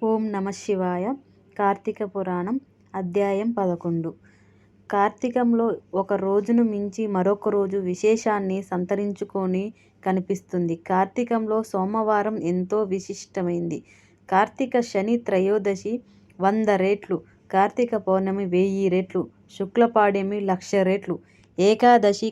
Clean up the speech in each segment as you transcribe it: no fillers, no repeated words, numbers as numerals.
ఓం నమ శివాయ. కార్తీక పురాణం అధ్యాయం 11. కార్తీకంలో ఒక రోజును మించి మరొక రోజు విశేషాన్ని సంతరించుకొని కనిపిస్తుంది. కార్తీకంలో సోమవారం ఎంతో విశిష్టమైంది. కార్తీక శని త్రయోదశి 100 రెట్లు, కార్తీక పౌర్ణమి 1000 రెట్లు, శుక్లపాడ్యమి 1,00,000 రెట్లు, ఏకాదశి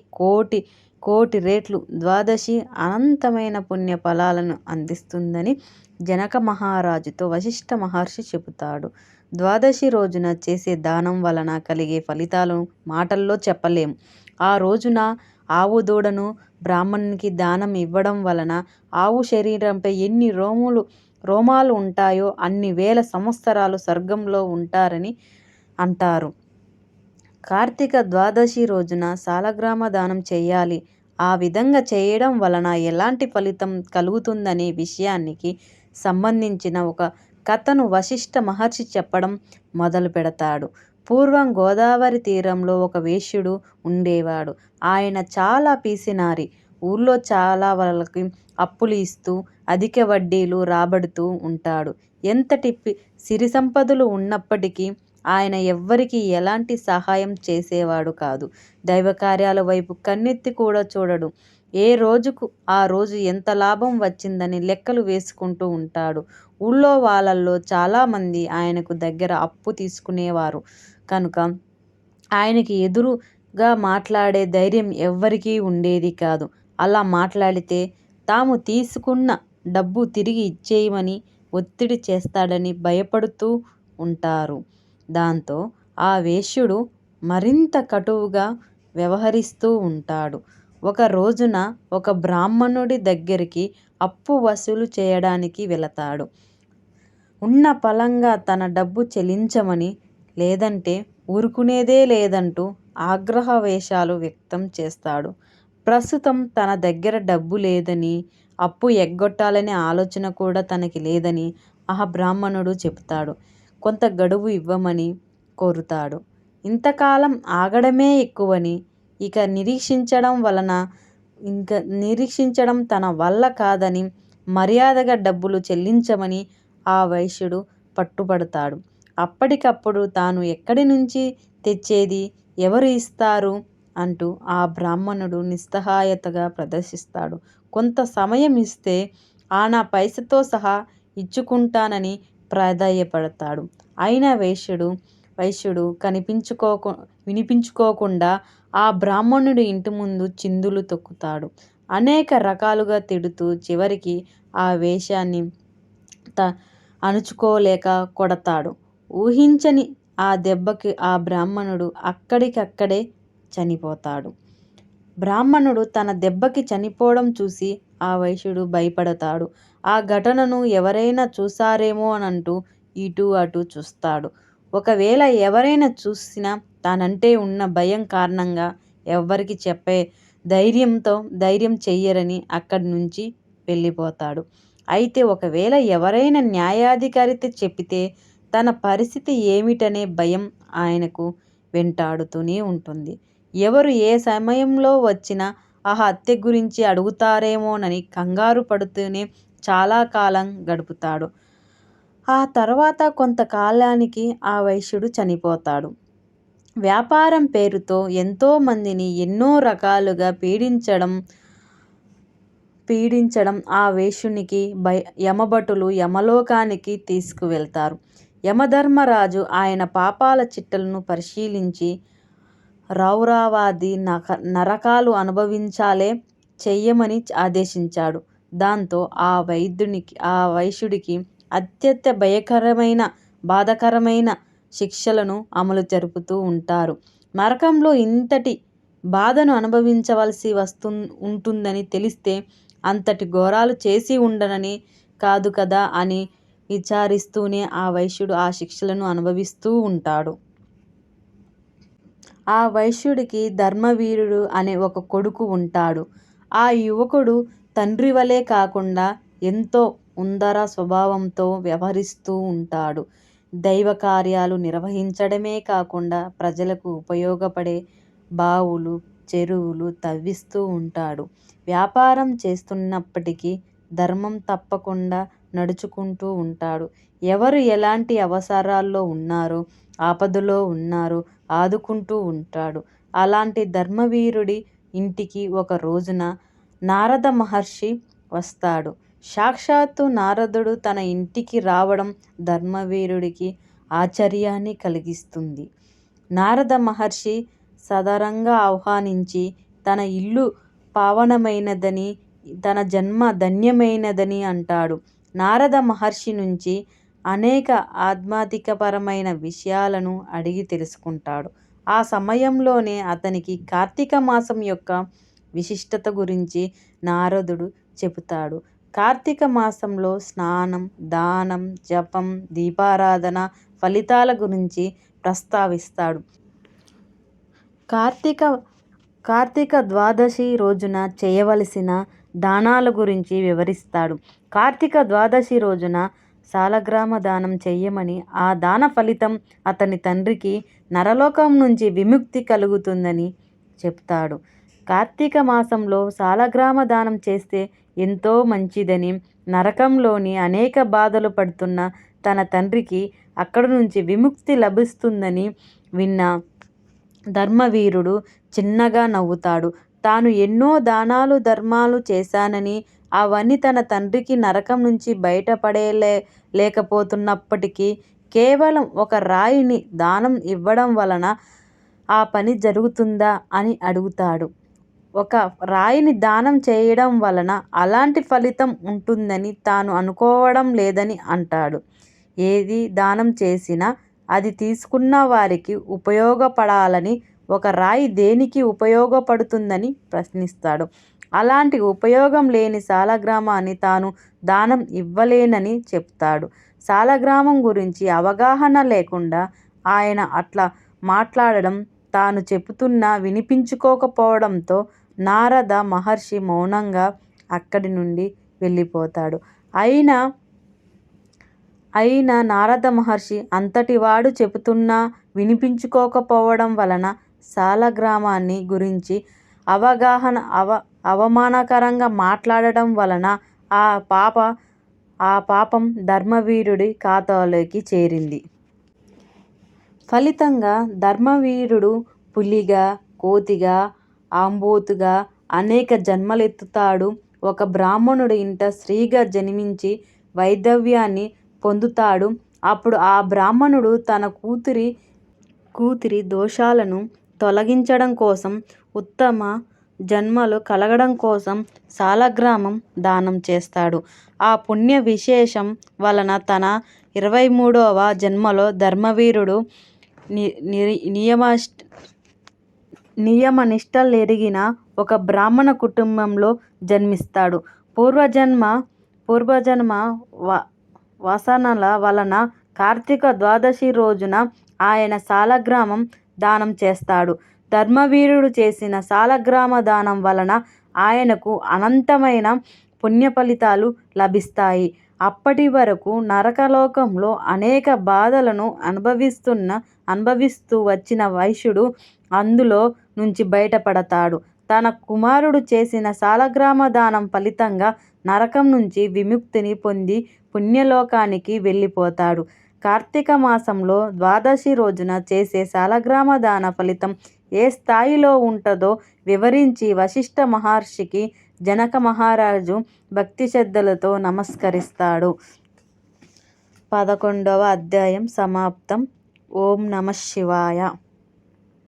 కోటి రెట్లు, ద్వాదశి అనంతమైన పుణ్య ఫలాలను అందిస్తుందని జనక మహారాజుతో వశిష్ఠ మహర్షి చెబుతాడు. ద్వాదశి రోజున చేసే దానం వలన కలిగే ఫలితాలను మాటల్లో చెప్పలేము. ఆ రోజున ఆవు దూడను బ్రాహ్మణునికి దానం ఇవ్వడం వలన ఆవు శరీరంపై ఎన్ని రోమాలు ఉంటాయో అన్ని వేల సంవత్సరాలు స్వర్గంలో ఉంటారని అంటారు. కార్తీక ద్వాదశి రోజున సాలగ్రామ దానం చేయాలి. ఆ విధంగా చేయడం వలన ఎలాంటి ఫలితం కలుగుతుందనే విషయానికి సంబంధించిన ఒక కథను వశిష్ఠ మహర్షి చెప్పడం మొదలు పెడతాడు. పూర్వం గోదావరి తీరంలో ఒక వేశ్యుడు ఉండేవాడు. ఆయన చాలా పిసినారి. ఊళ్ళో చాలా వాళ్ళకి అప్పులు ఇస్తూ అధిక వడ్డీలు రాబడుతూ ఉంటాడు. ఎంతటి సిరి సంపదలు ఉన్నప్పటికీ ఆయన ఎవ్వరికీ ఎలాంటి సహాయం చేసేవాడు కాదు. దైవ కార్యాల వైపు కన్నెత్తి కూడా చూడడు. ఏ రోజుకు ఆ రోజు ఎంత లాభం వచ్చిందని లెక్కలు వేసుకుంటూ ఉంటాడు. ఊళ్ళో వాళ్ళల్లో చాలామంది ఆయనకు దగ్గర అప్పు తీసుకునేవారు కనుక ఆయనకి ఎదురుగా మాట్లాడే ధైర్యం ఎవ్వరికీ ఉండేది కాదు. అలా మాట్లాడితే తాము తీసుకున్న డబ్బు తిరిగి ఇచ్చేయమని ఒత్తిడి చేస్తాడని భయపడుతూ ఉంటారు. దాంతో ఆ వేశ్యుడు మరింత కటువుగా వ్యవహరిస్తూ ఉంటాడు. ఒక రోజున ఒక బ్రాహ్మణుడి దగ్గరికి అప్పు వసూలు చేయడానికి వెళతాడు. ఉన్న పళంగా తన డబ్బు చెల్లించమని, లేదంటే ఊరుకునేదే లేదంటూ ఆగ్రహవేశాలు వ్యక్తం చేస్తాడు. ప్రస్తుతం తన దగ్గర డబ్బు లేదని, అప్పు ఎగ్గొట్టాలనే ఆలోచన కూడా తనకి లేదని ఆ బ్రాహ్మణుడు చెబుతాడు. కొంత గడువు ఇవ్వమని కోరుతాడు. ఇంతకాలం ఆగడమే ఎక్కువని, ఇక నిరీక్షించడం తన వల్ల కాదని మర్యాదగా డబ్బులు చెల్లించమని ఆ వైశ్యుడు పట్టుబడతాడు. అప్పటికప్పుడు తాను ఎక్కడి నుంచి తెచ్చేది, ఎవరు ఇస్తారు అంటూ ఆ బ్రాహ్మణుడు నిస్సహాయతగా ప్రదర్శిస్తాడు. కొంత సమయం ఇస్తే ఆనా పైసతో సహా ఇచ్చుకుంటానని ప్రాధేయపడతాడు. అయినా వైశ్యుడు వినిపించుకోకుండా ఆ బ్రాహ్మణుడి ఇంటి ముందు చిందులు తొక్కుతాడు. అనేక రకాలుగా తిడుతూ చివరికి ఆ వేషాన్ని అణుచుకోలేక కొడతాడు. ఊహించని ఆ దెబ్బకి ఆ బ్రాహ్మణుడు అక్కడికక్కడే చనిపోతాడు. బ్రాహ్మణుడు తన దెబ్బకి చనిపోవడం చూసి ఆ వైశ్యుడు భయపడతాడు. ఆ ఘటనను ఎవరైనా చూసారేమోనంటూ ఇటూ అటూ చూస్తాడు. ఒకవేళ ఎవరైనా చూసినా తానంటే ఉన్న భయం కారణంగా ఎవ్వరికి చెప్పే ధైర్యం చెయ్యరని అక్కడి నుంచి వెళ్ళిపోతాడు. అయితే ఒకవేళ ఎవరైనా న్యాయాధికారితో చెప్పితే తన పరిస్థితి ఏమిటనే భయం ఆయనకు వెంటాడుతూనే ఉంటుంది. ఎవరు ఏ సమయంలో వచ్చినా ఆ హత్య గురించి అడుగుతారేమోనని కంగారు పడుతూనే చాలా కాలం గడుపుతాడు. ఆ తర్వాత కొంతకాలానికి ఆ వైశ్యుడు చనిపోతాడు. వ్యాపారం పేరుతో ఎంతో మందిని ఎన్నో రకాలుగా పీడించడం ఆ వేశ్యునికి యమభటులు యమలోకానికి తీసుకువెళ్తారు. యమధర్మరాజు ఆయన పాపాల చిట్టలను పరిశీలించి రౌరవాది నరకాలు అనుభవించాలే చెయ్యమని ఆదేశించాడు. దాంతో ఆ వైశ్యుడికి అత్యంత బాధకరమైన శిక్షలను అమలు జరుపుతూ ఉంటారు. నరకంలో ఇంతటి బాధను అనుభవించవలసి ఉంటుందని తెలిస్తే అంతటి ఘోరాలు చేసి ఉండనని కాదు కదా అని విచారిస్తూనే ఆ వైశ్యుడు ఆ శిక్షలను అనుభవిస్తూ ఉంటాడు. ఆ వైశ్యుడికి ధర్మవీరుడు అనే ఒక కొడుకు ఉంటాడు. ఆ యువకుడు తండ్రి వలే కాకుండా ఎంతో ఉదార స్వభావంతో వ్యవహరిస్తూ ఉంటాడు. దైవ కార్యాలు నిర్వహించడమే కాకుండా ప్రజలకు ఉపయోగపడే బావులు, చెరువులు తవ్విస్తూ ఉంటాడు. వ్యాపారం చేస్తున్నప్పటికీ ధర్మం తప్పకుండా నడుచుకుంటూ ఉంటాడు. ఎవరు ఎలాంటి అవసరాల్లో ఉన్నారో, ఆపదలో ఉన్నారో ఆదుకుంటూ ఉంటాడు. అలాంటి ధర్మవీరుడి ఇంటికి ఒక రోజున నారద మహర్షి వస్తాడు. సాక్షాత్తు నారదుడు తన ఇంటికి రావడం ధర్మవీరుడికి ఆశ్చర్యాన్ని కలిగిస్తుంది. నారద మహర్షి సాదరంగా ఆహ్వానించి తన ఇల్లు పావనమైనదని, తన జన్మ ధన్యమైనదని అంటాడు. నారద మహర్షి నుంచి అనేక ఆధ్యాత్మికపరమైన విషయాలను అడిగి తెలుసుకుంటాడు. ఆ సమయంలోనే అతనికి కార్తీక మాసం యొక్క విశిష్టత గురించి నారదుడు చెబుతాడు. కార్తీక మాసంలో స్నానం, దానం, జపం, దీపారాధన ఫలితాల గురించి ప్రస్తావిస్తాడు. కార్తీక ద్వాదశి రోజున చేయవలసిన దానాల గురించి వివరిస్తాడు. కార్తీక ద్వాదశి రోజున సాలగ్రామ దానం చెయ్యమని, ఆ దాన ఫలితం అతని తండ్రికి నరలోకం నుంచి విముక్తి కలుగుతుందని చెప్తాడు. కార్తీక మాసంలో సాలగ్రామ దానం చేస్తే ఎంతో మంచిదని, నరకంలోని అనేక బాధలు పడుతున్న తన తండ్రికి అక్కడి నుంచి విముక్తి లభిస్తుందని విన్న ధర్మవీరుడు చిన్నగా నవ్వుతాడు. తాను ఎన్నో దానాలు ధర్మాలు చేశానని, అవన్నీ తన తండ్రికి నరకం నుంచి లేకపోతున్నప్పటికీ కేవలం ఒక రాయిని దానం ఇవ్వడం వలన ఆ పని జరుగుతుందా అని అడుగుతాడు. ఒక రాయిని దానం చేయడం వలన అలాంటి ఫలితం ఉంటుందని తాను అనుకోవడం లేదని అంటాడు. ఏది దానం చేసినా అది తీసుకున్న వారికి ఉపయోగపడాలని, ఒక రాయి దేనికి ఉపయోగపడుతుందని ప్రశ్నిస్తాడు. అలాంటి ఉపయోగం లేని సాలగ్రామాన్ని తాను దానం ఇవ్వలేనని చెప్తాడు. సాలగ్రామం గురించి అవగాహన లేకుండా ఆయన అట్లా మాట్లాడడం తాను చెబుతున్నా వినిపించుకోకపోవడంతో నారద మహర్షి మౌనంగా అక్కడి నుండి వెళ్ళిపోతాడు. అయినా నారద మహర్షి అంతటివాడు చెబుతున్నా వినిపించుకోకపోవడం వలన సాలగ్రామాన్ని గురించి అవమానకరంగా మాట్లాడడం వలన ఆ పాపం ధర్మవీరుడి ఖాతాలోకి చేరింది. ఫలితంగా ధర్మవీరుడు పులిగా, కోతిగా, ఆంబోతుగా అనేక జన్మలెత్తుతాడు. ఒక బ్రాహ్మణుడి ఇంట స్త్రీగా జన్మించి వైధవ్యాన్ని పొందుతాడు. అప్పుడు ఆ బ్రాహ్మణుడు తన కూతురి దోషాలను తొలగించడం కోసం, ఉత్తమ జన్మలు కలగడం కోసం సాలగ్రామం దానం చేస్తాడు. ఆ పుణ్య విశేషం వలన తన 23వ జన్మలో ధర్మవీరుడు నియమనిష్టలెరిగిన ఒక బ్రాహ్మణ కుటుంబంలో జన్మిస్తాడు. పూర్వజన్మ వాసనల వలన కార్తీక ద్వాదశి రోజున ఆయన సాలగ్రామం దానం చేస్తాడు. ధర్మవీరుడు చేసిన సాలగ్రామ దానం వలన ఆయనకు అనంతమైన పుణ్యఫలితాలు లభిస్తాయి. అప్పటి వరకు నరకలోకంలో అనేక బాధలను అనుభవిస్తూ వచ్చిన వైశ్యుడు అందులో నుంచి బయటపడతాడు. తన కుమారుడు చేసిన సాలగ్రామ దానం ఫలితంగా నరకం నుంచి విముక్తిని పొంది పుణ్యలోకానికి వెళ్ళిపోతాడు. కార్తీక మాసంలో ద్వాదశి రోజున చేసే సాలగ్రామ దాన ఫలితం ఏ స్థాయిలో ఉంటుందో వివరించి వశిష్ఠ మహర్షికి జనక మహారాజు భక్తి శ్రద్ధలతో నమస్కరిస్తాడు. 11వ అధ్యాయం సమాప్తం. ఓం నమః శివాయ.